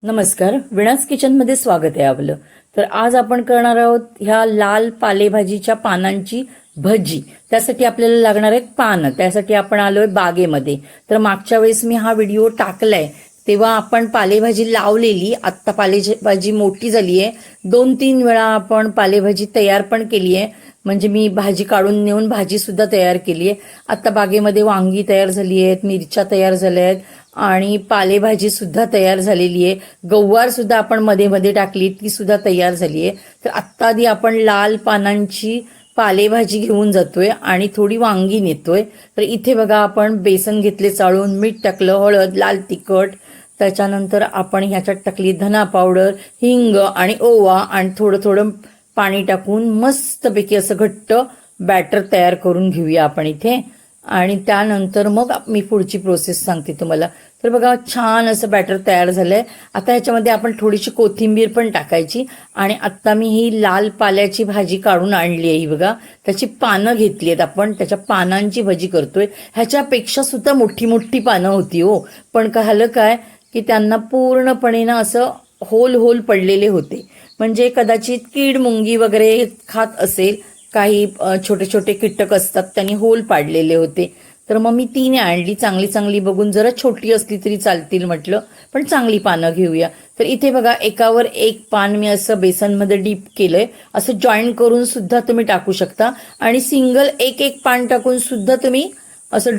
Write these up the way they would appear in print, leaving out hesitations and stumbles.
नमस्कार, विणास किचनमध्ये स्वागत आहे आपलं. तर आज आपण करणार आहोत ह्या लाल पालेभाजीच्या पानांची भजी. त्यासाठी आपल्याला लागणार आहेत पानं. त्यासाठी आपण आलोय बागेमध्ये. तर मागच्या वेळेस मी हा व्हिडिओ टाकलाय तेव्हा आपण पालेभाजी लावलेली. आत्ता पालेभाजी मोठी झाली आहे. 2-3 वेळा आपण पालेभाजी तयार पण केली आहे. म्हणजे मी भाजी काढून नेऊन भाजी सुद्धा तयार केली आहे. आता बागेमध्ये वांगी तयार झाली आहेत, मिरच्या तयार झाल्या आहेत आणि पालेभाजी सुद्धा तयार झालेली आहे. गवार सुद्धा आपण मध्ये मध्ये टाकली, ती सुद्धा तयार झाली आहे. तर आत्ता आधी आपण लाल पानांची पालेभाजी घेऊन जातोय आणि थोडी वांगी नेतोय. तर इथे बघा आपण बेसन घेतले चाळून, मीठ टाकलं, हळद, लाल तिखट, त्याच्यानंतर आपण ह्याच्यात टाकली धना पावडर, हिंग आणि ओवा आणि थोडं थोडं पाणी टाकून मस्तपैकी असं घट्ट बॅटर तयार करून घेऊया आपण इथे. आणि त्यानंतर मग मी पुढची प्रोसेस सांगते तुम्हाला. तर बघा छान असं बॅटर तयार झालंय. आता ह्याच्यामध्ये आपण थोडीशी कोथिंबीर पण टाकायची. आणि आता मी ही लाल पाल्याची भाजी काढून आणली आहे. बघा त्याची पानं घेतली आहेत आपण, त्याच्या पानांची भजी करतोय. ह्याच्यापेक्षा सुद्धा मोठी मोठी पानं होती हो, पण झालं काय की त्यांना पूर्णपणे ना असं होल होल पडलेले होते. म्हणजे कदाचित कीड मुंगी वगैरे खात असेल, काही छोटे छोटे कीटक असतात त्यांनी होल पाडलेले होते. तर मग मी तीने आणली, चांगली चांगली बघून. जरा छोटी असली तरी चालतील म्हटलं, पण चांगली पानं घेऊया. तर इथे बघा एकावर एक पान मी असं बेसनमध्ये डीप केलंय. असं जॉईन करून सुद्धा तुम्ही टाकू शकता आणि सिंगल एक एक पान टाकून सुद्धा तुम्ही असं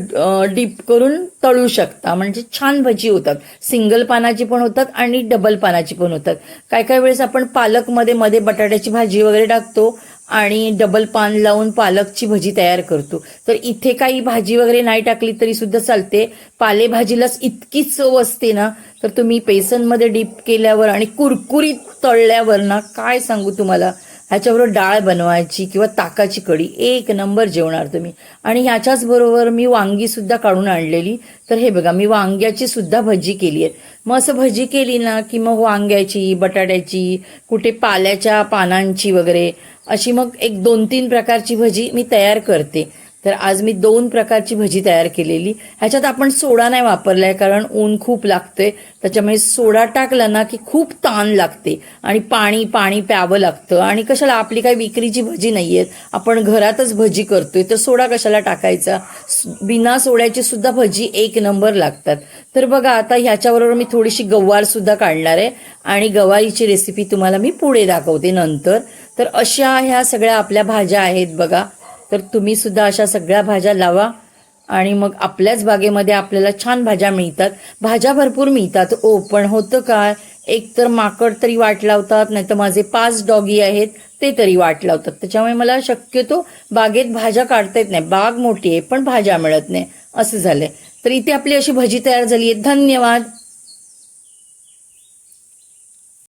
डीप करून तळू शकता. म्हणजे छान भजी होतात. सिंगल पानाची पण होतात आणि डबल पानाची पण होतात. काय काय वेळेस आपण पालकमध्ये मध्ये बटाट्याची भाजी वगैरे टाकतो आणि डबल पान लावून पालकची भजी तयार करतो. तर इथे काही भाजी वगैरे नाही टाकली तरी सुद्धा चालते. पालेभाजीलाच इतकी चव असते ना. तर तुम्ही बेसनमध्ये डीप केल्यावर आणि कुरकुरीत तळल्यावर ना काय सांगू तुम्हाला, ह्याच्याबरोबर डाळ बनवायची किंवा ताकाची कढी, एक नंबर जेवणार तुम्ही. आणि ह्याच्याच बरोबर मी वांगी सुद्धा काढून आणलेली. तर हे बघा मी वांग्याची सुद्धा भजी केली आहे. मग असं भजी केली ना की मग वांग्याची, बटाट्याची, कुठे पाल्याच्या पानांची वगैरे अशी मग एक 2-3 प्रकारची भजी मी तयार करते. तर आज मी 2 प्रकारची भजी तयार केलेली. ह्याच्यात आपण सोडा नाही वापरलाय कारण ऊन खूप लागतंय. त्याच्यामुळे सोडा टाकला ना की खूप ताण लागते आणि पाणी पाणी प्यावं लागतं. आणि कशाला, आपली काही विक्रीची भजी नाहीये, आपण घरातच भजी करतोय, तर सोडा कशाला टाकायचा. बिना सोड्याची सुद्धा भजी एक नंबर लागतात. तर बघा आता ह्याच्याबरोबर मी थोडीशी गवार सुद्धा काढणार आहे आणि गवारीची रेसिपी तुम्हाला मी पुढे दाखवते नंतर. तर अशा ह्या सगळ्या आपल्या भाज्या आहेत बघा. तर तुम्ही सुद्धा अशा सगळ्या भाज्या लावा आणि मग आपल्याच बागेमध्ये आपल्याला छान भाज्या मिळतात. भाज्या भरपूर मिळतात. पण होतं काय, एक तर माकड तरी वाट लावतात, नाही तर माझे 5 डॉगी आहेत ते तरी वाट लावतात. त्याच्यामुळे मला शक्यतो बागेत भाज्या काढता येत नाही. बाग मोठी आहे पण भाज्या मिळत नाही, असं झालंय. तर इथे आपली अशी भजी तयार झाली आहे. धन्यवाद.